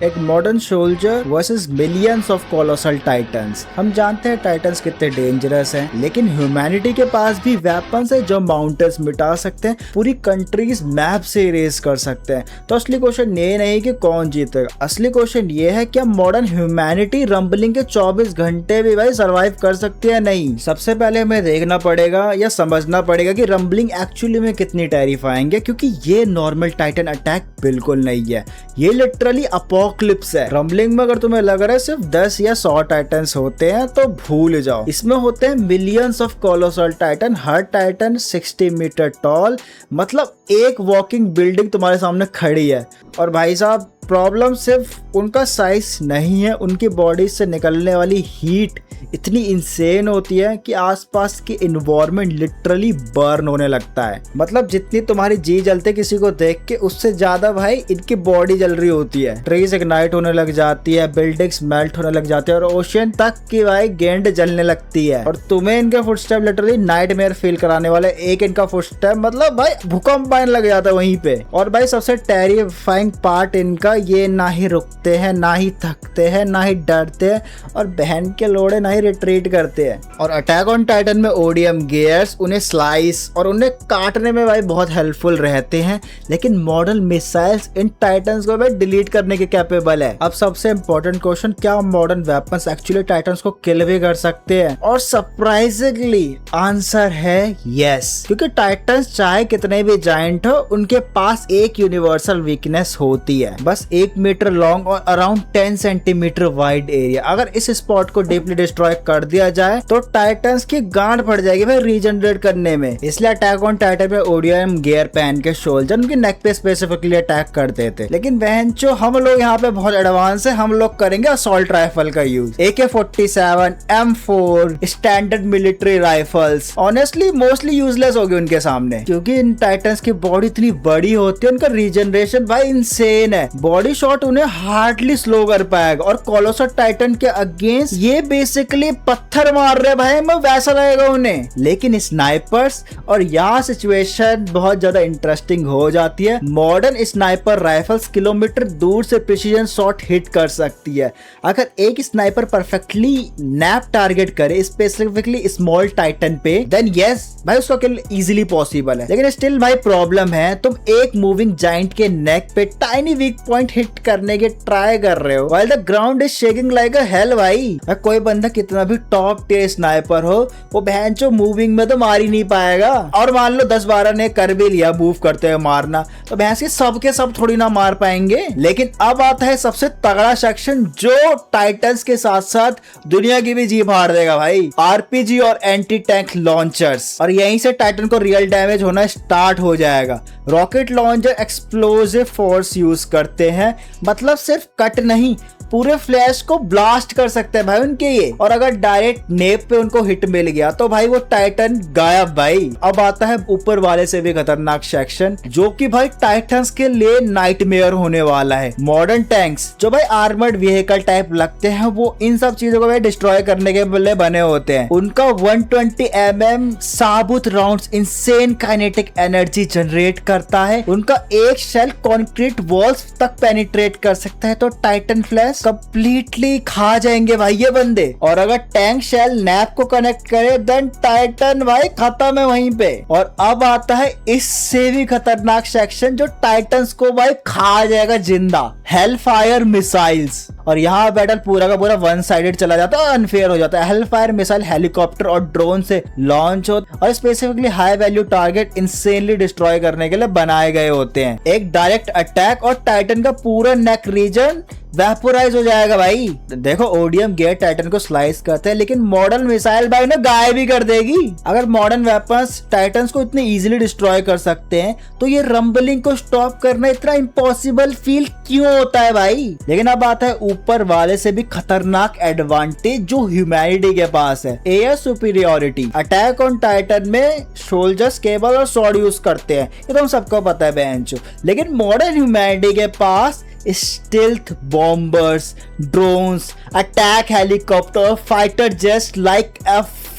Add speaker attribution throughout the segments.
Speaker 1: एक modern soldier versus millions of colossal titans. हम जानते हैं टाइटन्स कितने डेंजरस हैं, लेकिन ह्यूमैनिटी के पास भी वेपन्स है जो माउंटेन्स मिटा सकते हैं, पूरी कंट्रीज मैप से इरेज कर सकते हैं। तो असली क्वेश्चन ये नहीं कि कौन जीतेगा, असली क्वेश्चन ये है क्या मॉडर्न ह्यूमैनिटी रंबलिंग के 24 घंटे भी भाई सर्वाइव कर सकती है नहीं। सबसे पहले हमें देखना पड़ेगा या समझना पड़ेगा कि रंबलिंग एक्चुअली में कितनी टेरिफाइंग है, क्योंकि ये नॉर्मल टाइटन अटैक बिल्कुल नहीं है, ये लिटरली अपोकलिप्स है। रंबलिंग में अगर तुम्हें लग रहा है सिर्फ 10 या 100 टाइटन्स होते हैं तो भूल जाओ, इसमें होते हैं मिलियंस ऑफ कोलोसल टाइटन, हर टाइटन 60 मीटर टॉल, मतलब एक वॉकिंग बिल्डिंग तुम्हारे सामने खड़ी है। और भाई साहब प्रॉब्लम सिर्फ उनका साइज नहीं है, उनकी बॉडी से निकलने वाली हीट इतनी इंसेन होती है कि आसपास की एनवायरनमेंट लिटरली बर्न होने लगता है। मतलब जितनी तुम्हारी जी जलती है किसी को देख के, उससे ज्यादा भाई इनकी बॉडी जल रही होती है। ट्रीज इग्नाइट होने लग जाती है, बिल्डिंग्स मेल्ट होने लग जाती है और ओशियन तक की भाई गेंद जलने लगती है। और तुम्हें इनके फुटस्टेप लिटरली नाइटमेयर फील कराने वाले, एक इनका फुटस्टेप मतलब भाई भूकंप आने लग जाता है वहीं पे। और भाई सबसे टेरिफाइंग पार्ट इनका, ये ना ही रुकते हैं, ना ही थकते हैं, ना ही डरते हैं और बहन के लोड़े ना ही रिट्रीट करते हैं। और अटैक ऑन टाइटन में ओडियम गियर्स उन्हें स्लाइस और उन्हें काटने में भाई बहुत हेल्पफुल रहते हैं, लेकिन मॉडर्न मिसाइल्स इन टाइटन्स को भाई डिलीट करने के कैपेबल है। अब सबसे इंपॉर्टेंट क्वेश्चन, क्या मॉडर्न वेपन्स एक्चुअली टाइटन्स को किल भी कर सकते हैं? और सरप्राइजिंगली आंसर है यस, क्योंकि टाइटन्स चाहे कितने भी जायंट हो, उनके पास एक यूनिवर्सल वीकनेस होती है, बस 1 मीटर लॉन्ग और अराउंड 10 सेंटीमीटर वाइड एरिया। अगर इस स्पॉट को डीपली डिस्ट्रॉय कर दिया जाए तो टाइटन्स की गांड पड़ जाएगी भाई रीजनरेट करने में। इसलिए अटैक ऑन टाइटन में ओडियम गियर पहन के सोल्जर उनकी नेक पे स्पेसिफिकली अटैक करते थे। लेकिन बहनचो हम लोग यहाँ पे बहुत एडवांस है, हम लोग करेंगे असॉल्ट राइफल का use. AK-47, M4 standard military rifles honestly mostly useless होगी उनके सामने, क्योंकि इन टाइटन्स की बॉडी इतनी बड़ी होती है, उनका रीजनरेशन भाई इंसेन है। बॉडी शॉट उन्हें हार्डली स्लो कर पाएगा और कोलोसल टाइटन के अगेंस्ट ये बेसिकली पत्थर मार रहे भाई, मैं वैसा लगेगा उन्हें। लेकिन स्नाइपर्स, और यहाँ सिचुएशन बहुत ज्यादा इंटरेस्टिंग हो जाती है, मॉडर्न स्नाइपर राइफल्स किलोमीटर दूर से प्रिसीजन शॉट हिट कर सकती है। अगर एक स्नाइपर परफेक्टली नैप टारगेट करे स्पेसिफिकली स्मॉल टाइटन पे, देन यस भाई उसका किल इजीली पॉसिबल है। लेकिन स्टिल भाई प्रॉब्लम है, तुम एक मूविंग जाइंट के नेक पे टाइनी वीक पॉइंट हिट करने के ट्राई कर रहे हो while the ground is shaking like a hello. भाई कोई बंदा कितना भी टॉप टियर स्नाइपर हो, वो बहनचो मूविंग में तो मार ही नहीं पाएगा। और मान लो 10-12 ने कर भी लिया मूव करते हुए मारना, तो भैंस के सब थोड़ी ना मार पाएंगे। लेकिन अब आता है सबसे तगड़ा सेक्शन, जो टाइटन्स के साथ साथ दुनिया की भी जीभ हार देगा भाई, RPG और एंटी टैंक लॉन्चर्स। और यहीं से टाइटन को रियल डैमेज होना स्टार्ट हो जाएगा। Rocket launcher explosive force use करते हैं, मतलब सिर्फ कट नहीं, पूरे फ्लैश को ब्लास्ट कर सकते हैं भाई उनके ये। और अगर डायरेक्ट नेप पे उनको हिट मिल गया तो भाई वो टाइटन गायब भाई। अब आता है ऊपर वाले से भी खतरनाक सेक्शन, जो कि भाई टाइटन्स के लिए नाइटमेयर होने वाला है। मॉडर्न टैंक्स जो भाई आर्मर्ड व्हीकल टाइप लगते हैं, वो इन सब चीजों को भाई डिस्ट्रॉय करने के लिए बने होते हैं। उनका 120 mm साबुत rounds insane kinetic energy generate करता है। उनका एक शेल कंक्रीट वॉल्स तक पेनिट्रेट कर सकता है, तो टाइटन फ्लैश कंप्लीटली खा जाएंगे भाई ये बंदे। और अगर टैंक शेल नैप को कनेक्ट करे, देन टाइटन भाई खत्म है वहीं पे। और अब आता है इससे भी खतरनाक सेक्शन, जो टाइटन्स को भाई खा जाएगा जिंदा, हेलफायर मिसाइल्स। और यहाँ बैटल पूरा का पूरा वन साइडेड चला जाता है, अनफेयर हो जाता है। हेलफायर मिसाइल हेलीकॉप्टर और ड्रोन से लॉन्च हो और specifically high value target insanely destroy करने के लिए बनाए गए होते हैं। एक डायरेक्ट अटैक और टाइटन का पूरा नेक रीजन वेपोराइज हो जाएगा भाई। देखो ओडियम गियर टाइटन को स्लाइस करते हैं, लेकिन मॉडर्न मिसाइल भाई ना गायब भी कर देगी। अगर मॉडर्न वेपन्स टाइटन्स को इतने इजीली डिस्ट्रॉय कर सकते हैं, तो ये रंबलिंग को स्टॉप करना इतना इम्पॉसिबल फील क्यों होता है भाई? लेकिन अब आता है ऊपर वाले से भी खतरनाक एडवांटेज जो ह्यूमैनिटी के पास है, air superiority. Attack on Titan में सोल्जर्स केबल और स्वॉर्ड यूज करते हैं, ये तो हम सबको पता है बहनचो। लेकिन मॉडर्न ह्यूमैनिटी के पास stealth bombers, drones, attack helicopter, fighter jets like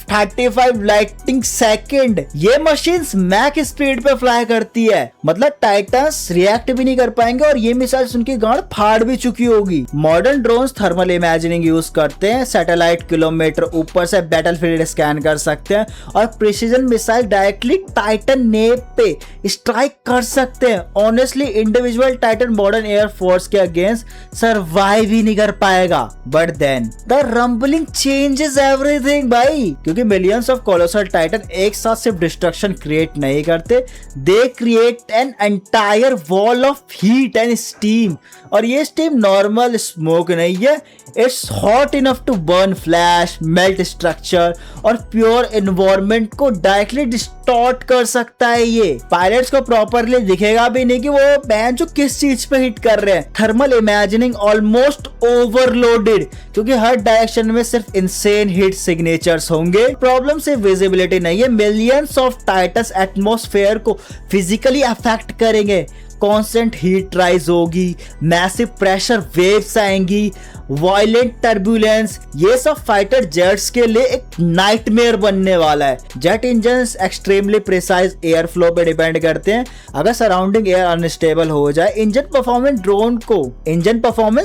Speaker 1: 35 lightning second. ये मशीन मैक स्पीड पे फ्लाई करती है, मतलब टाइटन्स रिएक्ट भी नहीं कर पाएंगे और ये मिसाइल्स उनकी गांड फाड़ भी चुकी होगी। Modern drones thermal imagining use करते हैं, सैटेलाइट किलोमीटर ऊपर से बैटलफील्ड स्कैन कर सकते हैं और precision missile directly titan nape पे स्ट्राइक कर सकते हैं। Honestly individual titan modern air force के अगेंस्ट सर्वाइव ही नहीं कर पाएगा। But then the rumbling changes everything भाई, क्योंकि मिलियंस ऑफ कोलोसल टाइटन एक साथ सिर्फ डिस्ट्रक्शन क्रिएट नहीं करते, they create an entire wall of heat and steam. और ये स्टीम नॉर्मल स्मोक नहीं है, it's hot enough to burn flash, melt structure और प्योर एनवायरनमेंट को डायरेक्टली डिस्टॉर्ट कर सकता है। ये पायलट्स को प्रॉपरली दिखेगा भी नहीं कि वो बैंड जो किस चीज पे हिट कर रहे हैं। थर्मल इमेजिनिंग ऑलमोस्ट ओवरलोडेड, क्योंकि हर डायरेक्शन में सिर्फ इनसेन हीट सिग्नेचर्स होंगे। प्रॉब्लम सिर्फ विजिबिलिटी नहीं है, मिलियंस ऑफ टाइटन्स एटमॉस्फेयर को फिजिकली अफेक्ट करेंगे। कॉन्स्टेंट हीट राइज होगी, मैसिव प्रेशर वेव्स आएंगी, वायलेंट टर्बुलेंस। ये सब फाइटर जेट्स के लिए एक नाइटमेयर बनने वाला है। Jet engines extremely precise air flow पे डिपेंड करते हैं। अगर सराउंडिंग एयर अनस्टेबल हो जाए, इंजन परफॉर्मेंस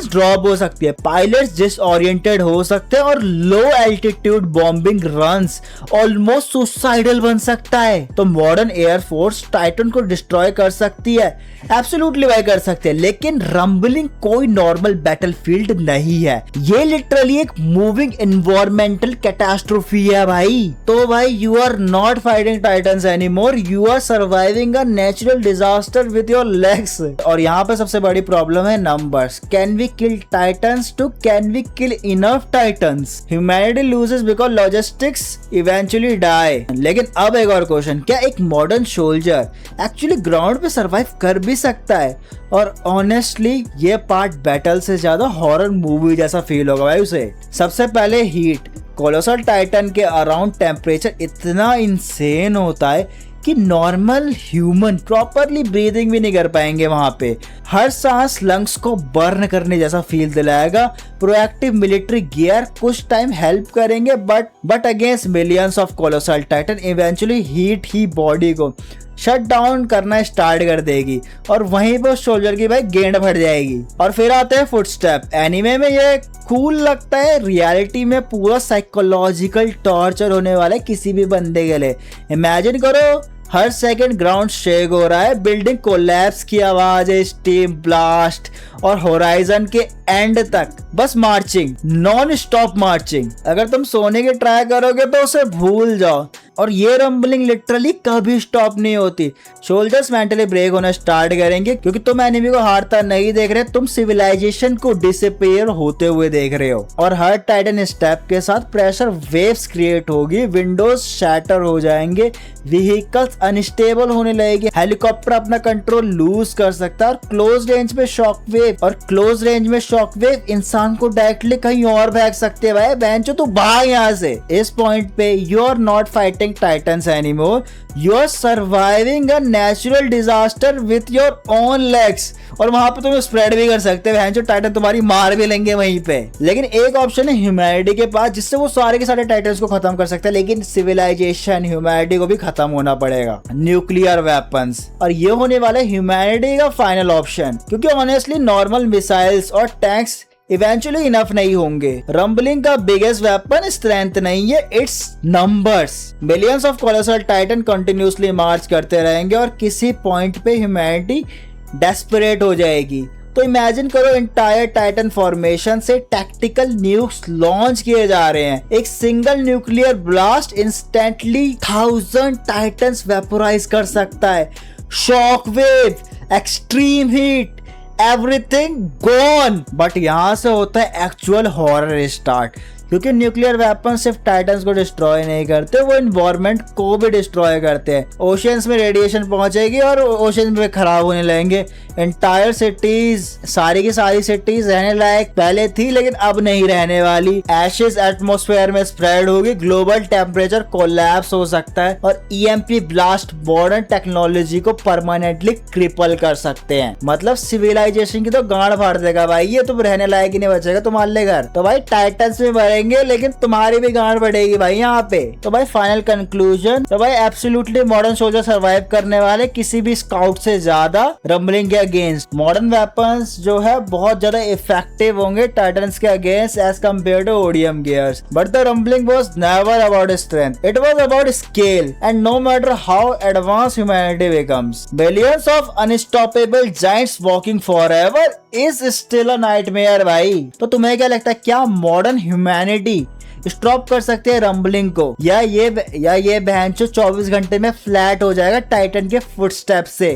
Speaker 1: ड्रॉप हो सकती है, पायलट्स डिसओरिएंटेड हो सकते हैं और लो altitude bombing runs almost suicidal बन सकता है। तो मॉडर्न एयरफोर्स टाइटन को डिस्ट्रॉय कर सकती है, एब्सोल्युटली वही कर सकते हैं, लेकिन रंबलिंग कोई नॉर्मल बैटलफील्ड नहीं है। ये लिटरली एक मूविंग एनवायरमेंटल कैटास्ट्रोफी है भाई। तो भाई you are not fighting titans anymore, you are surviving a natural disaster with your legs. और यहाँ पे सबसे बड़ी प्रॉब्लम है numbers. Can we kill titans too can we kill enough titans? Humanity loses because logistics eventually die. लेकिन अब एक और क्वेश्चन, क्या एक मॉडर्न सोल्जर एक्चुअली ग्राउंड पे सर्वाइव कर भी सकता है? और ऑनेस्टली ये पार्ट बैटल से ज्यादा हॉरर मूवी जैसा फील होगा भाई उसे। सबसे पहले हीट। कोलोसल टाइटन के अराउंड टेम्परेचर इतना इंसेन होता है कि नॉर्मल ह्यूमन प्रॉपरली ब्रीदिंग भी नहीं कर पाएंगे वहां पे। हर सांस लंग्स को बर्न करने जैसा फील दिलाएगा। प्रोएक्टिव मिलिट्री गियर कुछ टाइम हेल्प करेंगे, but against millions of colossal Titan eventually heat he body को शट डाउन करना स्टार्ट कर देगी और वहीं पर सोल्जर की भाई गेंद फट जाएगी। और फिर आते हैं फुटस्टेप। एनीमे में ये कूल लगता है, रियलिटी में पूरा साइकोलॉजिकल टॉर्चर होने वाला है किसी भी बंदे के लिए। इमेजिन करो हर सेकंड ग्राउंड शेक हो रहा है, बिल्डिंग कोलैप्स की आवाज है, स्टीम ब्लास्ट और होराइजन के एंड तक बस मार्चिंग, नॉन स्टॉप मार्चिंग। अगर तुम सोने की ट्राई करोगे तो उसे भूल जाओ। और ये रंबलिंग लिटरली कभी स्टॉप नहीं होती। सोल्जर्स मेंटली ब्रेक होना स्टार्ट करेंगे क्योंकि तुम एनिमी को हारता नहीं देख रहे, तुम सिविलाइजेशन को डिसअपीयर होते हुए देख रहे हो। और हर टाइटन स्टेप के साथ प्रेशर वेव्स क्रिएट होगी, विंडोज शैटर हो जाएंगे, व्हीकल्स अनस्टेबल होने लगेगी, हेलीकॉप्टर अपना कंट्रोल लूज कर सकता है। और क्लोज रेंज में शॉक वेव इंसान को डायरेक्टली कहीं और फेंक सकते हैं। भाई बेंचो तू भाग यहाँ से। इस पॉइंट पे you are not fighting Titans anymore, you are surviving a natural disaster with your own legs। और वहां पे तुम स्प्रेड भी कर सकते हैं, जो टाइटन तुम्हारी मार भी लेंगे वहीं पे। लेकिन एक ऑप्शन है ह्यूमैनिटी के पास जिससे वो सारे के सारे टाइटन्स को खत्म कर सकते हैं, लेकिन सिविलाइजेशन ह्यूमैनिटी को भी खत्म होना पड़ेगा, न्यूक्लियर वेपन्स। और ये होने वाला ह्यूमैनिटी का फाइनल ऑप्शन, क्योंकि ऑनेस्टली नॉर्मल मिसाइल्स और टैंक्स इवेंचुअली इनफ नहीं होंगे। रंबलिंग का बिगेस्ट वेपन स्ट्रेंथ नहीं है, it's numbers. Millions of colossal titan continuously march करते रहेंगे और किसी पॉइंट पे ह्यूमैनिटी डेस्परेट हो जाएगी। तो इमेजिन करो एंटायर टाइटन फॉर्मेशन से टैक्टिकल न्यूक्स लॉन्च किए जा रहे हैं। एक single nuclear blast instantly 1000 titans vaporise कर सकता है। Shock wave, extreme heat, everything gone. But यहां से होता है एक्चुअल हॉरर स्टार्ट, क्योंकि न्यूक्लियर वेपन सिर्फ टाइटन्स को डिस्ट्रॉय नहीं करते, वो एनवायरनमेंट को भी डिस्ट्रॉय करते हैं। ओशियंस में रेडिएशन पहुंचेगी और ओशियंस में खराब होने लगेंगे। एंटायर सिटीज, सारी की सारी सिटीज रहने लायक पहले थी लेकिन अब नहीं रहने वाली। एशेस एटमॉस्फेयर में स्प्रेड होगी, ग्लोबल टेम्परेचर कोलैप्स हो सकता है और ईएमपी ब्लास्ट मॉडर्न टेक्नोलॉजी को परमानेंटली क्रिपल कर सकते हैं। मतलब सिविलाइजेशन की तो गांड फाड़ देगा भाई, ये तुम रहने लायक ही नहीं बचेगा तुम्हारे घर। तो भाई टाइटन्स में बढ़ेंगे लेकिन तुम्हारी भी गांड बढ़ेगी भाई यहाँ पे। तो भाई फाइनल कंक्लूजन, तो भाई एब्सोल्युटली मॉडर्न सोल्जर सर्वाइव करने वाले किसी भी स्काउट से ज्यादा रंबलिंग के अगेंस्ट। मॉडर्न वेपन्स जो है बहुत ज्यादा इफेक्टिव होंगे टाइटन्स के against as compare to ODM gears, but the rumbling was never about strength, it was about scale and no matter how advance humanity becomes, billions of unstoppable giants walking forever is still a nightmare भाई। तो तुम्हें क्या लगता है, क्या modern humanity stop कर सकते हैं रंबलिंग को, या ये बहन जो 24 घंटे में फ्लैट हो जाएगा टाइटन के फुटस्टेप से?